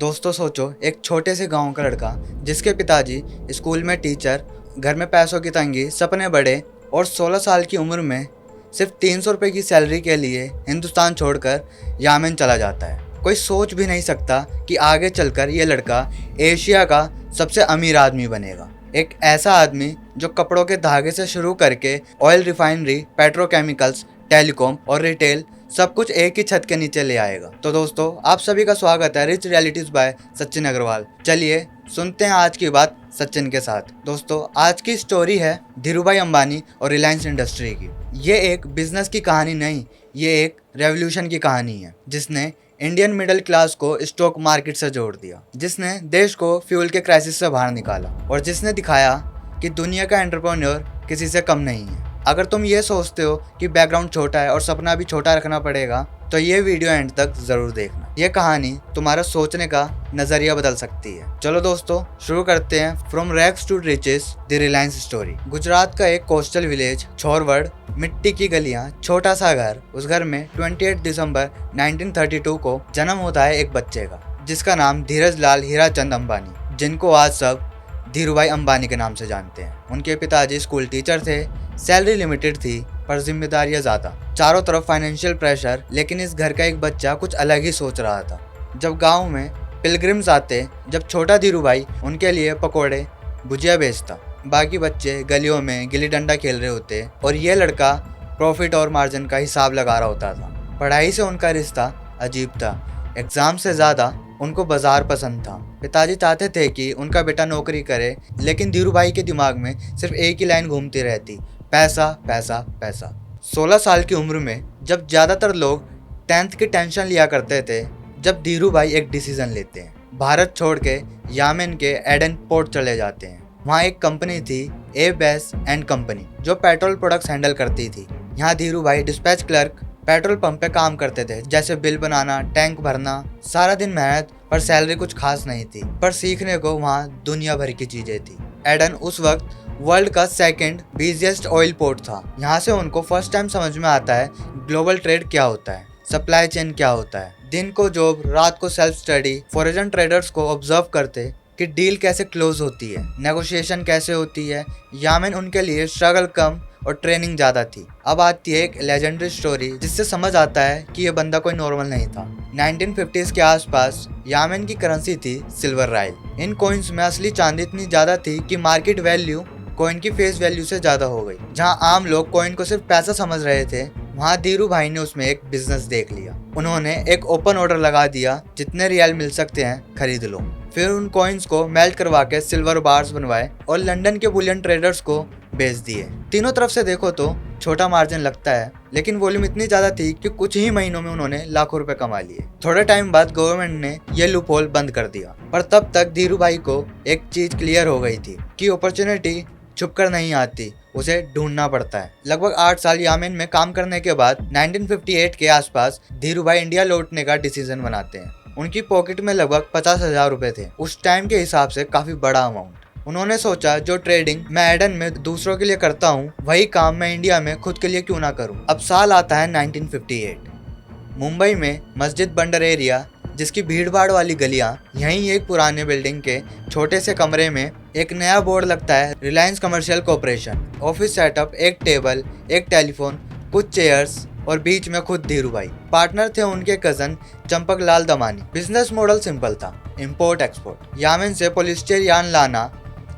दोस्तों सोचो, एक छोटे से गांव का लड़का जिसके पिताजी स्कूल में टीचर, घर में पैसों की तंगी, सपने बड़े और 16 साल की उम्र में सिर्फ 300 रुपये की सैलरी के लिए हिंदुस्तान छोड़कर यमन चला जाता है। कोई सोच भी नहीं सकता कि आगे चलकर ये लड़का एशिया का सबसे अमीर आदमी बनेगा। एक ऐसा आदमी जो कपड़ों के धागे से शुरू करके ऑयल रिफाइनरी, पेट्रोकेमिकल्स, टेलीकॉम और रिटेल सब कुछ एक ही छत के नीचे ले आएगा। तो दोस्तों, आप सभी का स्वागत है rich realities by Sachin Agarwal. चलिए सुनते हैं आज की बात सचिन के साथ। दोस्तों, आज की स्टोरी है धीरूभाई अंबानी और रिलायंस इंडस्ट्री की। ये एक बिजनेस की कहानी नहीं, ये एक रेवोल्यूशन की कहानी है जिसने इंडियन मिडिल क्लास को स्टॉक मार्केट से जोड़ दिया, जिसने देश को फ्यूल के क्राइसिस से बाहर निकाला और जिसने दिखाया कि दुनिया का एंटरप्रेन्योर किसी से कम नहीं है। अगर तुम ये सोचते हो कि बैकग्राउंड छोटा है और सपना भी छोटा रखना पड़ेगा, तो ये वीडियो एंड तक जरूर देखना। ये कहानी तुम्हारा सोचने का नजरिया बदल सकती है। चलो दोस्तों, शुरू करते हैं। From rags to riches, the Reliance story. Gujarat का एक कोस्टल विलेज छोरवड़, मिट्टी की गलियां, छोटा सा घर। उस घर में 28 दिसंबर 1932 को जन्म होता है एक बच्चे का, जिसका नाम धीरज लाल हीराचंद अंबानी, जिनको आज सब धीरूभाई अंबानी के नाम से जानते हैं। उनके पिताजी स्कूल टीचर थे, सैलरी लिमिटेड थी पर जिम्मेदारियां ज्यादा, चारों तरफ फाइनेंशियल प्रेशर। लेकिन इस घर का एक बच्चा कुछ अलग ही सोच रहा था। जब गांव में पिलग्रिम्स आते, जब छोटा धीरूभाई उनके लिए पकोड़े, भुजिया बेचता, बाकी बच्चे गलियों में गिल्ली डंडा खेल रहे होते और ये लड़का प्रॉफिट और मार्जिन का हिसाब लगा रहा होता था। पढ़ाई से उनका रिश्ता अजीब था। एग्जाम से ज्यादा उनको बाजार पसंद था। पिताजी चाहते थे कि उनका बेटा नौकरी करे, लेकिन धीरूभाई के दिमाग में सिर्फ एक ही लाइन घूमती रहती, पैसा पैसा पैसा। 16 साल की उम्र में जब ज्यादातर लोग 10th की टेंशन लिया करते थे, जब धीरूभाई एक डिसीजन लेते हैं, भारत छोड़ के यमन के एडन पोर्ट चले जाते हैं। वहाँ एक कंपनी थी, एबेस एंड कंपनी, जो पेट्रोल प्रोडक्ट्स हैंडल करती थी। यहाँ Dhirubhai dispatch clerk petrol pump पे काम करते थे, जैसे बिल बनाना, टैंक भरना। सारा दिन मेहनत, पर सैलरी कुछ खास नहीं थी, पर सीखने को वहाँ दुनिया भर की चीजें थी। एडन उस वक्त वर्ल्ड का सेकंड बिजिएस्ट ऑयल पोर्ट था। यहाँ से उनको फर्स्ट टाइम समझ में आता है ग्लोबल ट्रेड क्या होता है, सप्लाई चेन क्या होता है। दिन को जॉब, रात को सेल्फ स्टडी। फॉरेन ट्रेडर्स को ऑब्जर्व करते कि डील कैसे क्लोज होती है, नेगोशिएशन कैसे होती है। यमन उनके लिए स्ट्रगल कम और ट्रेनिंग ज्यादा थी। अब आती है एक लेजेंडरी स्टोरी, जिससे समझ आता है कि ये बंदा कोई नॉर्मल नहीं था। 1950s के आसपास यमन की करेंसी थी सिल्वर राइल। इन कॉइन्स में असली चांदी इतनी ज्यादा थी कि मार्केट वैल्यू कॉइन की फेस वैल्यू से ज्यादा हो गई। जहां आम लोग कॉइन को सिर्फ पैसा समझ रहे थे, वहां धीरूभाई ने उसमें एक बिजनेस देख लिया। उन्होंने एक ओपन ऑर्डर लगा दिया, जितने रियल मिल सकते हैं खरीद लो। फिर उन कॉइन्स को मेल्ट करवा के सिल्वर बार्स बनवाए और लंदन के बुलियन ट्रेडर्स को बेच दिए। तीनों तरफ से देखो तो छोटा मार्जिन लगता है, लेकिन वॉल्यूम इतनी ज्यादा थी कि कुछ ही महीनों में उन्होंने लाखों रुपए कमा लिए। थोड़े टाइम बाद गवर्नमेंट ने ये लूप होल बंद कर दिया, पर तब तक धीरूभाई को एक चीज क्लियर हो गई थी कि अपॉर्चुनिटी छुप कर नहीं आती, उसे ढूंढना पड़ता है। लगभग 8 साल यमन में काम करने के बाद 1958 के आसपास धीरूभाई इंडिया लौटने का डिसीजन बनाते हैं। उनकी पॉकेट में लगभग 50,000 रुपए थे, उस टाइम के हिसाब से काफी बड़ा अमाउंट। उन्होंने सोचा, जो ट्रेडिंग मैं एडन में दूसरों के लिए करता हूँ, वही काम मैं इंडिया में खुद के लिए क्यों ना करूँ। अब साल आता है 1958। मुंबई में मस्जिद बंदर एरिया, जिसकी भीड़ भाड़ वाली गलियां, यहीं एक पुराने बिल्डिंग के छोटे से कमरे में एक नया बोर्ड लगता है, Reliance commercial corporation. Office setup, एक टेबल, एक टेलीफोन, कुछ चेयर्स और बीच में खुद धीरूभाई। पार्टनर थे उनके कजन चंपक लाल दमानी। बिजनेस मॉडल सिंपल था, इम्पोर्ट एक्सपोर्ट। यमन से पॉलिस्टर यार्न लाना,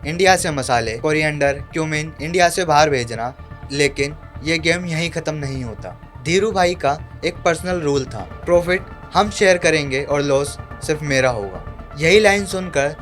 इंडिया से मसाले, कोरिएंडर, क्यूमिन इंडिया से बाहर भेजना। लेकिन ये गेम यहीं खत्म नहीं होता। धीरूभाई का एक पर्सनल रूल था, प्रॉफिट हम शेयर करेंगे और लॉस सिर्फ मेरा होगा। यही लाइन सुनकर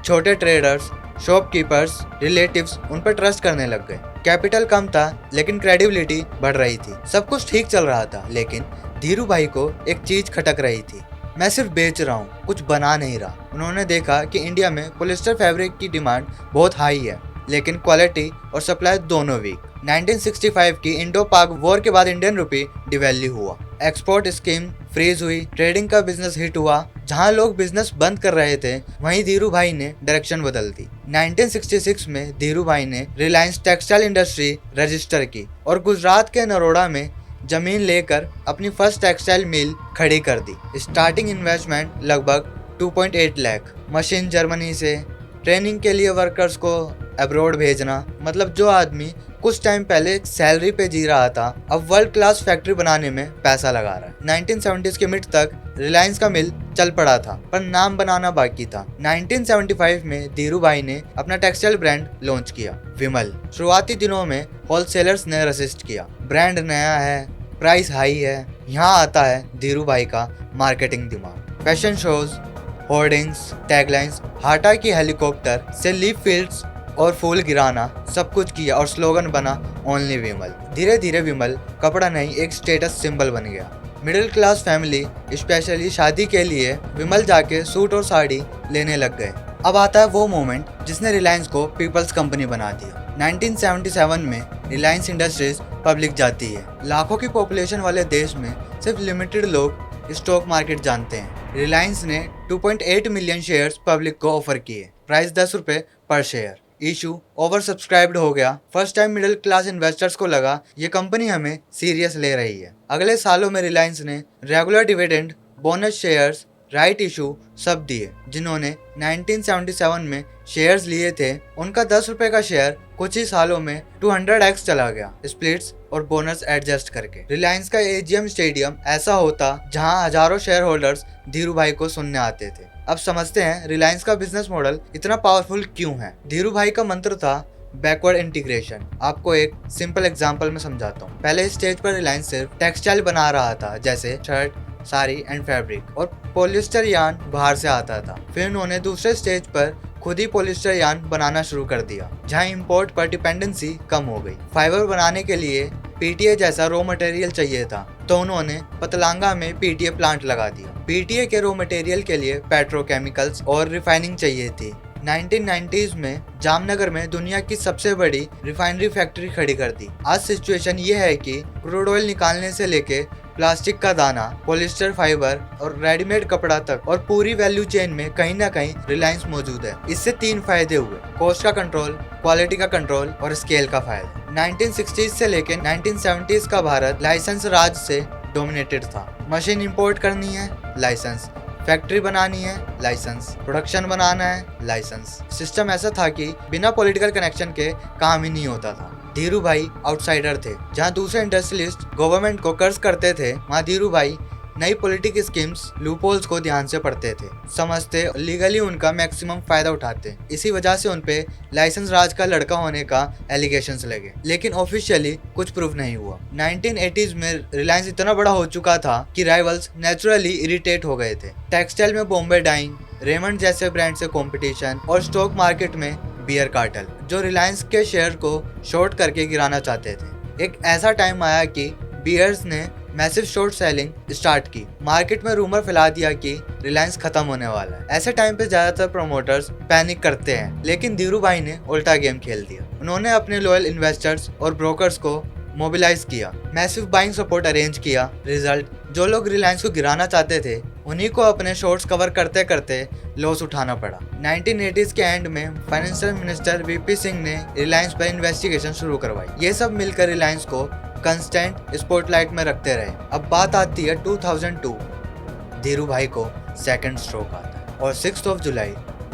छोटे ट्रेडर्स, शॉपकीपर्स, रिलेटिव्स उन पर ट्रस्ट करने लग गए। कैपिटल कम था, लेकिन क्रेडिबिलिटी बढ़ रही थी। सब कुछ ठीक चल रहा था, लेकिन धीरूभाई को एक चीज खटक रही थी। मैं सिर्फ बेच रहा हूँ, कुछ बना नहीं रहा। उन्होंने देखा कि इंडिया में पॉलिस्टर फैब्रिक की डिमांड बहुत हाई है, लेकिन क्वालिटी और सप्लाई दोनों वीक। 1965 की इंडो पाक वॉर के बाद इंडियन रुपी डिवैल्यू हुआ, एक्सपोर्ट स्कीम फ्रीज हुई, ट्रेडिंग का बिजनेस हिट हुआ। जहां लोग बिजनेस बंद कर रहे थे, वहीं धीरूभाई ने डायरेक्शन बदल दी। 1966 में धीरूभाई ने रिलायंस टेक्सटाइल इंडस्ट्री रजिस्टर की और गुजरात के नरोड़ा में जमीन लेकर अपनी फर्स्ट टेक्सटाइल मिल खड़ी कर दी। स्टार्टिंग इन्वेस्टमेंट लगभग 2.8 लाख, मशीन जर्मनी से, ट्रेनिंग के लिए वर्कर्स को अब्रॉड भेजना। मतलब जो आदमी कुछ टाइम पहले सैलरी पे जी रहा था अब वर्ल्ड क्लास फैक्ट्री बनाने में पैसा लगा रहा है। 1970s के मिड तक रिलायंस का मिल चल पड़ा था पर नाम बनाना बाकी था। 1975 में धीरू भाई ने अपना टेक्सटाइल ब्रांड लॉन्च किया, विमल। शुरुआती दिनों में होलसेलर्स ने रेसिस्ट किया, ब्रांड नया है, प्राइस हाई है। यहाँ आता है धीरू भाई का मार्केटिंग दिमाग। Fashion shows, hoardings, taglines, Hata की हेलीकॉप्टर से लीफ फील्ड्स और फूल गिराना, सब कुछ किया और स्लोगन बना ओनली विमल। धीरे धीरे विमल कपड़ा नहीं एक स्टेटस सिंबल बन गया। मिडिल क्लास फैमिली स्पेशली शादी के लिए विमल जाके सूट और साड़ी लेने लग गए। अब आता है वो मोमेंट जिसने रिलायंस को पीपल्स कंपनी बना दिया। 1977 में रिलायंस इंडस्ट्रीज पब्लिक जाती है। लाखों की पॉपुलेशन वाले देश में सिर्फ लिमिटेड लोग स्टॉक मार्केट जानते हैं। रिलायंस ने 2.8 मिलियन शेयर्स पब्लिक को ऑफर किए, प्राइस 10 रुपए पर शेयर। इशू ओवर सब्सक्राइब्ड हो गया। First time middle class investors को लगा ये कंपनी हमें सीरियस ले रही है। अगले सालों में रिलायंस ने regular dividend, bonus shares, right issue सब दिए। जिन्होंने 1977 में शेयर्स लिए थे उनका 10 रुपए का शेयर कुछ ही सालों में 200x चला गया, स्प्लिट्स और बोनस एडजस्ट करके। रिलायंस का एजीएम स्टेडियम ऐसा होता जहां हजारों शेयर होल्डर्स धीरू भाई को सुनने आते थे। अब समझते हैं रिलायंस का बिजनेस मॉडल इतना पावरफुल क्यों है। धीरू भाई का मंत्र था बैकवर्ड इंटीग्रेशन। आपको एक सिंपल एग्जांपल में समझाता हूँ। पहले स्टेज पर रिलायंस सिर्फ टेक्सटाइल बना रहा था, जैसे शर्ट, साड़ी एंड फैब्रिक, और पॉलिस्टर यार्न बाहर से आता था। फिर उन्होंने दूसरे स्टेज पर खुद ही पॉलिस्टर यार्न बनाना शुरू कर दिया, जहां इंपोर्ट पर डिपेंडेंसी कम हो गई। फाइबर बनाने के लिए पीटीए जैसा रॉ मटेरियल चाहिए था, तो उन्होंने पतलांगा में पीटीए प्लांट लगा दिया। पीटीए के रॉ मटेरियल के लिए पेट्रोकेमिकल्स और रिफाइनिंग चाहिए थी। 1990s में जामनगर में दुनिया की सबसे बड़ी रिफाइनरी फैक्ट्री खड़ी कर दी। आज सिचुएशन ये है कि क्रूड ऑयल निकालने से लेके प्लास्टिक का दाना, पॉलिस्टर फाइबर और रेडीमेड कपड़ा तक, और पूरी वैल्यू चेन में कहीं ना कहीं रिलायंस मौजूद है। इससे 3 फायदे हुए, कॉस्ट का कंट्रोल, क्वालिटी का कंट्रोल और स्केल का फायदा। 1960s से लेकर 1970s का भारत लाइसेंस राज से डोमिनेटेड था। मशीन इंपोर्ट करनी है, लाइसेंस, फैक्ट्री बनानी है, लाइसेंस, प्रोडक्शन बनाना है, लाइसेंस। सिस्टम ऐसा था कि बिना पॉलिटिकल कनेक्शन के काम ही नहीं होता था। धीरू भाई आउटसाइडर थे। जहां दूसरे इंडस्ट्रियलिस्ट गवर्नमेंट को कर्ज करते थे, वहां धीरू भाई नई पॉलिटिक स्कीम्स, लूपहोल्स को ध्यान से पढ़ते थे, समझते, लीगली उनका मैक्सिमम फायदा उठाते। इसी वजह से उनपे लाइसेंस राज का लड़का होने का एलिगेशंस लगे, लेकिन ऑफिशियली कुछ प्रूफ नहीं हुआ। 1980s में रिलायंस इतना बड़ा हो चुका था कि राइवल्स नेचुरली इरिटेट हो गए थे। टेक्सटाइल में बॉम्बे डाइंग, रेमंड जैसे ब्रांड से कंपटीशन, और स्टॉक मार्केट में बियर कार्टेल, जो रिलायंस के शेयर को शॉर्ट करके गिराना चाहते थे। एक ऐसा टाइम आया कि बियर्स ने मैसिव शॉर्ट सेलिंग स्टार्ट की। मार्केट में रूमर फैला दिया कि रिलायंस खत्म होने वाला है। ऐसे टाइम पे ज्यादातर प्रमोटर्स पैनिक करते हैं, लेकिन धीरू भाई ने उल्टा गेम खेल दिया। उन्होंने अपने लॉयल इन्वेस्टर्स और ब्रोकर्स को मोबिलाइज किया, मैसिव बाइंग सपोर्ट अरेंज किया। रिजल्ट, जो लोग रिलायंस को गिराना चाहते थे उन्हीं को अपने शॉर्ट्स कवर करते करते लॉस उठाना पड़ा। 1980s के एंड में फाइनेंशियल मिनिस्टर वीपी सिंह ने रिलायंस पर इन्वेस्टिगेशन शुरू करवाई। ये सब मिलकर रिलायंस को कंस्टेंट स्पॉटलाइट में रखते रहे। अब बात आती है 2002। धीरू भाई को सेकंड स्ट्रोक आता है और 6 जुलाई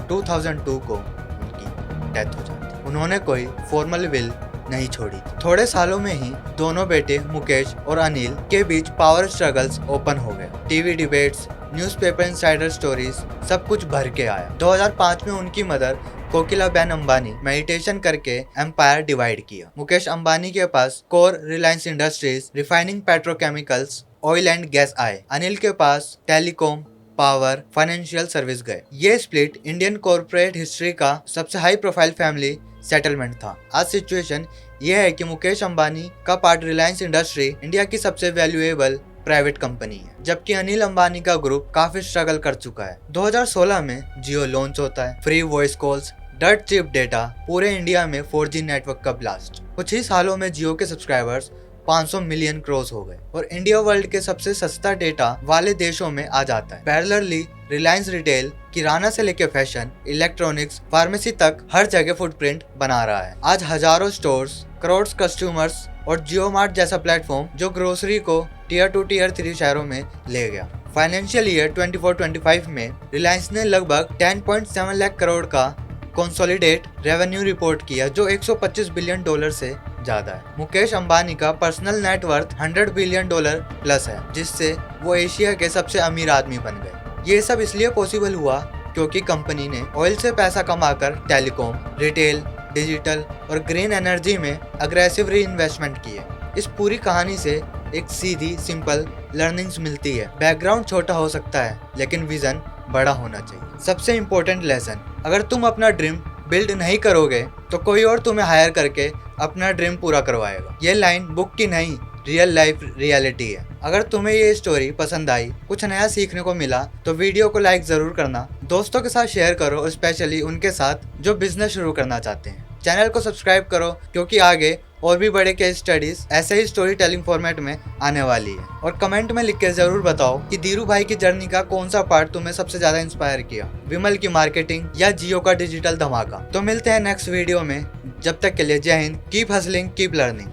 2002 को उनकी डेथ हो जाती है। उन्होंने कोई फॉर्मल विल नहीं छोड़ी। थोड़े सालों में ही दोनों बेटे मुकेश और अनिल के बीच पावर स्ट्रगल्स ओपन हो गए। TV debates, newspaper insider stories, सब कुछ भर के आया। 2005 में उनकी मदर कोकिलाबेन अंबानी मेडिटेशन करके एम्पायर डिवाइड किया। मुकेश अंबानी के पास core Reliance Industries, refining petrochemicals, oil and gas आए। अनिल के पास टेलीकॉम, पावर, फाइनेंशियल सर्विस गए। ये स्प्लिट इंडियन कॉर्पोरेट हिस्ट्री का सबसे हाई प्रोफाइल फैमिली सेटलमेंट था। आज सिचुएशन ये है कि मुकेश अंबानी का पार्ट रिलायंस इंडस्ट्री इंडिया की सबसे वैल्यूएबल प्राइवेट कंपनी है, जबकि अनिल अंबानी का ग्रुप काफी स्ट्रगल कर चुका है। 2016 में जियो लॉन्च होता है, फ्री वॉइस कॉल्स, डट चीप डेटा, पूरे इंडिया में 4G नेटवर्क का ब्लास्ट। कुछ ही सालों में जियो के सब्सक्राइबर्स 500 मिलियन क्रॉस हो गए और इंडिया वर्ल्ड के सबसे सस्ता डेटा वाले देशों में आ जाता है। पैरेलली रिलायंस रिटेल, किराना से लेकर फैशन, इलेक्ट्रॉनिक्स, फार्मेसी तक हर जगह फुटप्रिंट बना रहा है। आज हजारों स्टोर्स, करोड़ कस्टमर्स और जियो मार्ट जैसा प्लेटफॉर्म जो ग्रोसरी को टीयर 2 टीयर 3 शहरों में ले गया। फाइनेंशियल ईयर 24-25 में रिलायंस ने लगभग 10.7 लाख करोड़ का कंसोलिडेट रेवेन्यू रिपोर्ट किया, जो 125 बिलियन डॉलर से ज्यादा है। मुकेश अंबानी का personal net worth 100 billion dollar plus है, जिससे वो एशिया के सबसे अमीर आदमी बन गए। ये सब इसलिए पॉसिबल हुआ क्योंकि कंपनी ने ऑयल से पैसा कमाकर टेलीकॉम, रिटेल, डिजिटल और ग्रीन एनर्जी में अग्रेसिव री इन्वेस्टमेंट किए। इस पूरी कहानी से एक सीधी सिंपल लर्निंग्स मिलती है। बैकग्राउंड छोटा हो सकता है लेकिन विजन बड़ा होना चाहिए। सबसे इम्पोर्टेंट लेसन, अगर तुम अपना ड्रीम बिल्ड नहीं करोगे तो कोई और तुम्हें हायर करके अपना ड्रीम पूरा करवाएगा। ये लाइन बुक की नहीं, रियल लाइफ रियलिटी है। अगर तुम्हें ये स्टोरी पसंद आई, कुछ नया सीखने को मिला, तो वीडियो को लाइक जरूर करना, दोस्तों के साथ शेयर करो, स्पेशली उनके साथ जो बिजनेस शुरू करना चाहते हैं। चैनल को सब्सक्राइब करो क्योंकि आगे और भी बड़े केस स्टडीज ऐसे ही स्टोरी टेलिंग फॉर्मेट में आने वाली है। और कमेंट में लिख के जरूर बताओ कि धीरू भाई की जर्नी का कौन सा पार्ट तुम्हें सबसे ज्यादा इंस्पायर किया, विमल की मार्केटिंग या जियो का डिजिटल धमाका। तो मिलते हैं नेक्स्ट वीडियो में, जब तक के लिए जय Hind, keep hustling, keep learning.